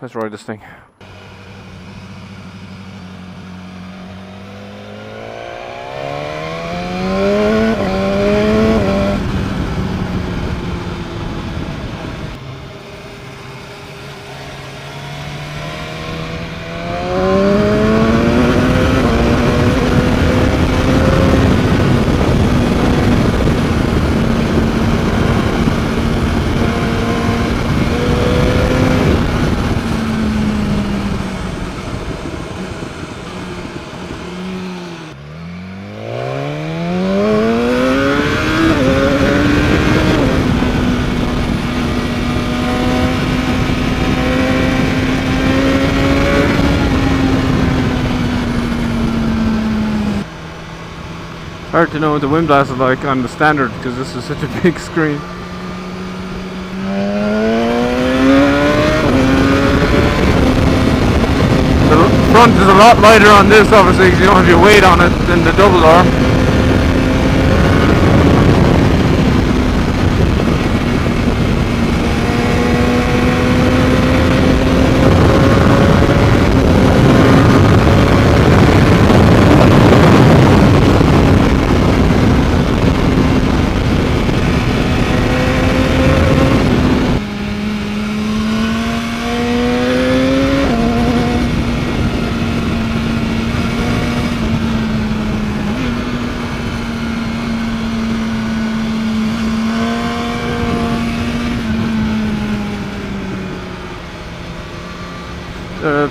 let's ride this thing. Hard to know what the wind blast is like on the standard because this is such a big screen. The front is a lot lighter on this obviously because you don't have your weight on it than the double R.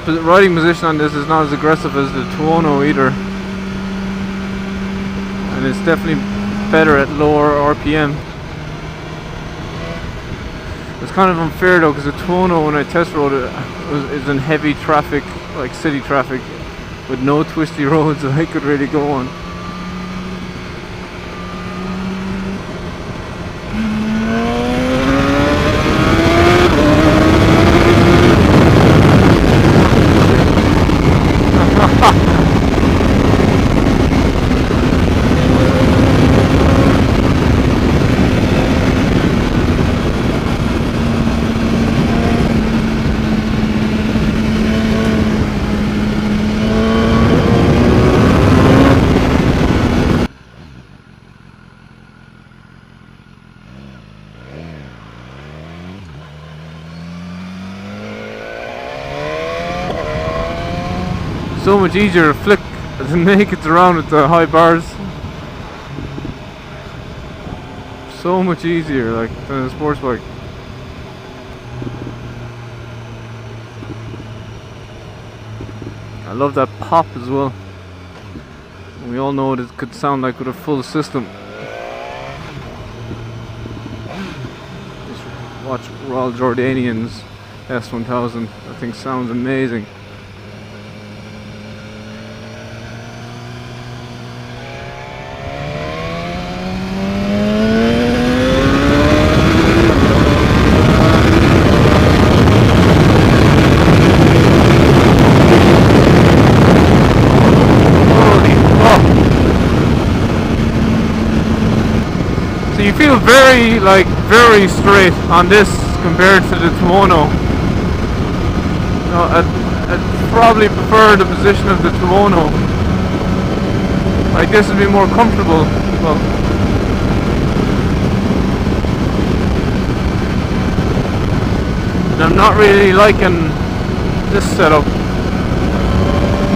The riding position on this is not as aggressive as the Tuono either, and it's definitely better at lower RPM. It's kind of unfair though because the Tuono, when I test rode it, is in heavy traffic, like city traffic, with no twisty roads that I could really go on. So much easier to flick than make it around with the high bars. So much easier, like than a sports bike. I love that pop as well. We all know what it could sound like with a full system. Just watch Royal Jordanian's S1000. I think sounds amazing. You feel very straight on this compared to the Tuono. No, I'd probably prefer the position of the Tuono. Like this would be more comfortable. Well, and I'm not really liking this setup,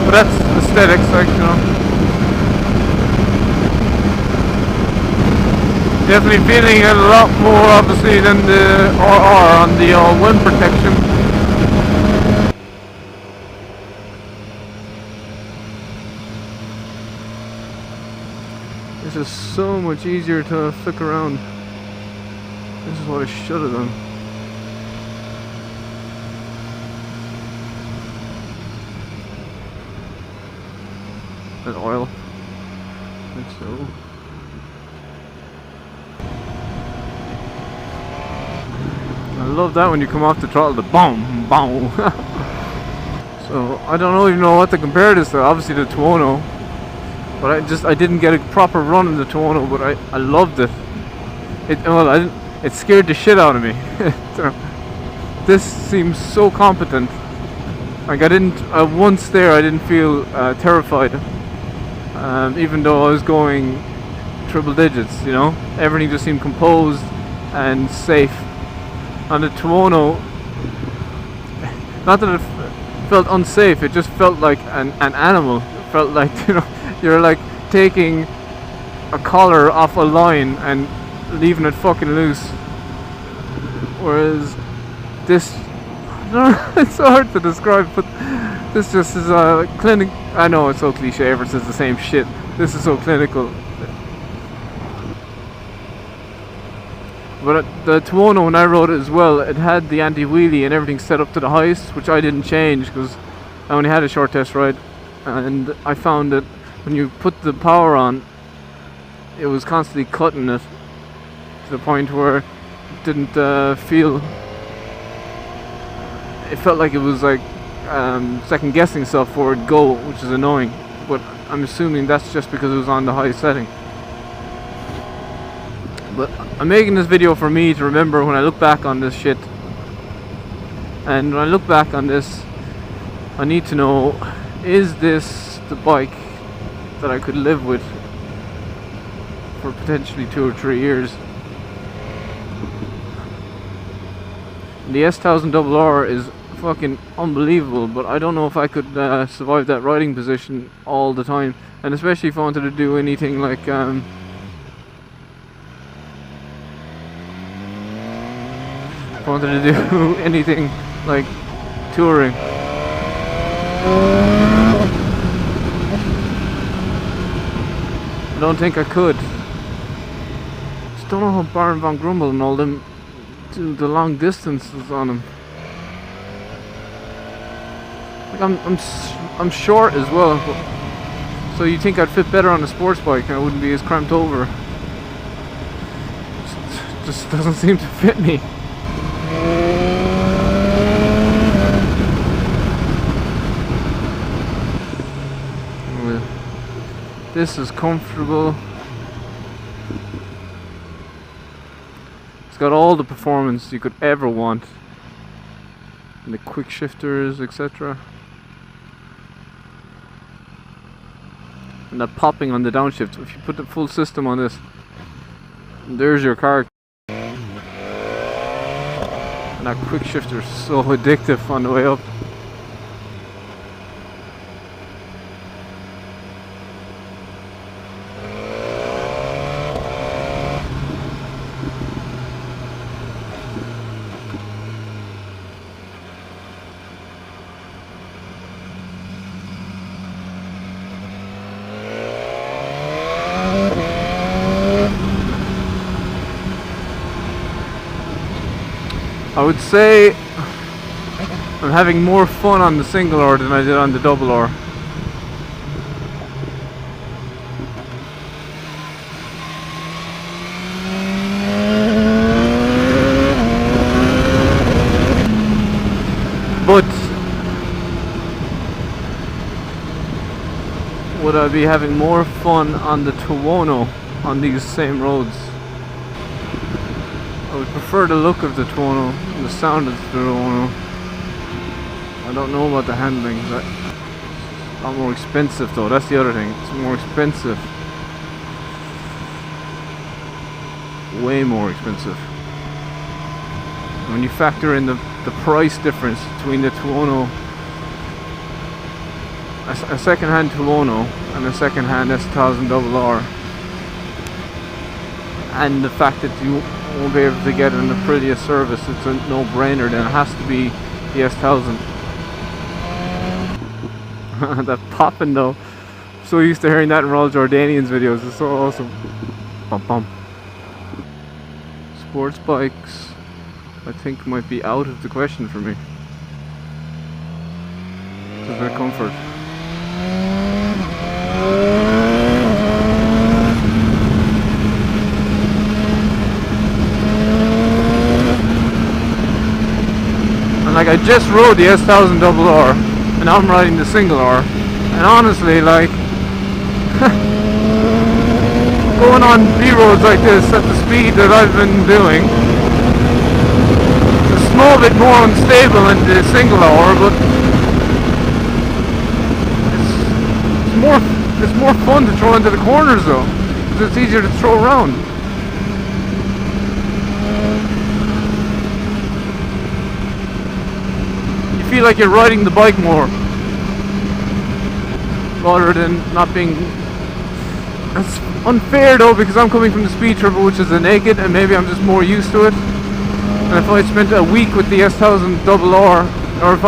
but that's aesthetics, like, you know. Definitely feeling it a lot more obviously than the RR on the wind protection. This is so much easier to flick around. This is what I should have done. That oil. I think so. I love that when you come off the throttle, the boom, boom. So I don't even know what to compare this to. Obviously the Tuono, but I didn't get a proper run in the Tuono, but I loved it. It scared the shit out of me. This seems so competent. Like I didn't, once there I didn't feel terrified, even though I was going triple digits, you know? Everything just seemed composed and safe. On the Tuono, not that it felt unsafe, it just felt like an animal. It felt like, you know, you're like taking a collar off a line and leaving it fucking loose. Whereas this, it's so hard to describe, but this just is a clinic. I know it's so cliche, everyone says the same shit. This is so clinical. But the Tuono, when I rode it as well, it had the anti-wheelie and everything set up to the highest, which I didn't change because I only had a short test ride. And I found that when you put the power on, it was constantly cutting it to the point where it didn't feel. It felt like it was like second guessing itself before it'd go, which is annoying. But I'm assuming that's just because it was on the high setting. But I'm making this video for me to remember when I look back on this shit. And when I look back on this, I need to know, is this the bike that I could live with for potentially 2 or 3 years? The S1000R is fucking unbelievable, but I don't know if I could survive that riding position all the time, and especially if I wanted to do anything like if I wanted to do anything like touring. I don't think I could. Just don't know how Baron von Grumble and all them do the long distances on them. Like I'm short as well, so you think I'd fit better on a sports bike and I wouldn't be as cramped over. Just doesn't seem to fit me. This is comfortable. It's got all the performance you could ever want. And the quick shifters, etc. And that popping on the downshift. If you put the full system on this, there's your car. And that quick shifter is so addictive on the way up. I would say I'm having more fun on the single R than I did on the double R. But would I be having more fun on the Tuono on these same roads? I would prefer the look of the Tuono and the sound of the Tuono. I don't know about the handling. It's a lot more expensive though, that's the other thing. It's more expensive. Way more expensive. When you factor in the price difference between the Tuono, a second-hand Tuono and a second-hand S1000R, and the fact that you won't be able to get it in the prettiest service, it's a no-brainer. Then it has to be the S1000. That popping though, I'm so used to hearing that in Raul Jordanian's videos. It's so awesome. Bum bum. Sports bikes, I think, might be out of the question for me because of their comfort. And like, I just rode the S1000R and now I'm riding the single R, and honestly, like going on B-roads like this at the speed that I've been doing, it's a small bit more unstable in the single R, but it's more fun to throw into the corners though, because it's easier to throw around. You feel like you're riding the bike more, rather than not being. That's unfair though, because I'm coming from the Speed Turbo, which is a naked, and maybe I'm just more used to it. And if I spent a week with the S1000R, or if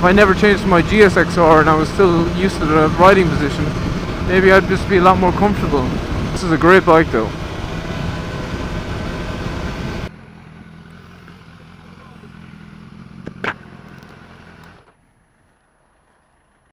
I never changed to my GSXR and I was still used to the riding position, maybe I'd just be a lot more comfortable. This is a great bike though.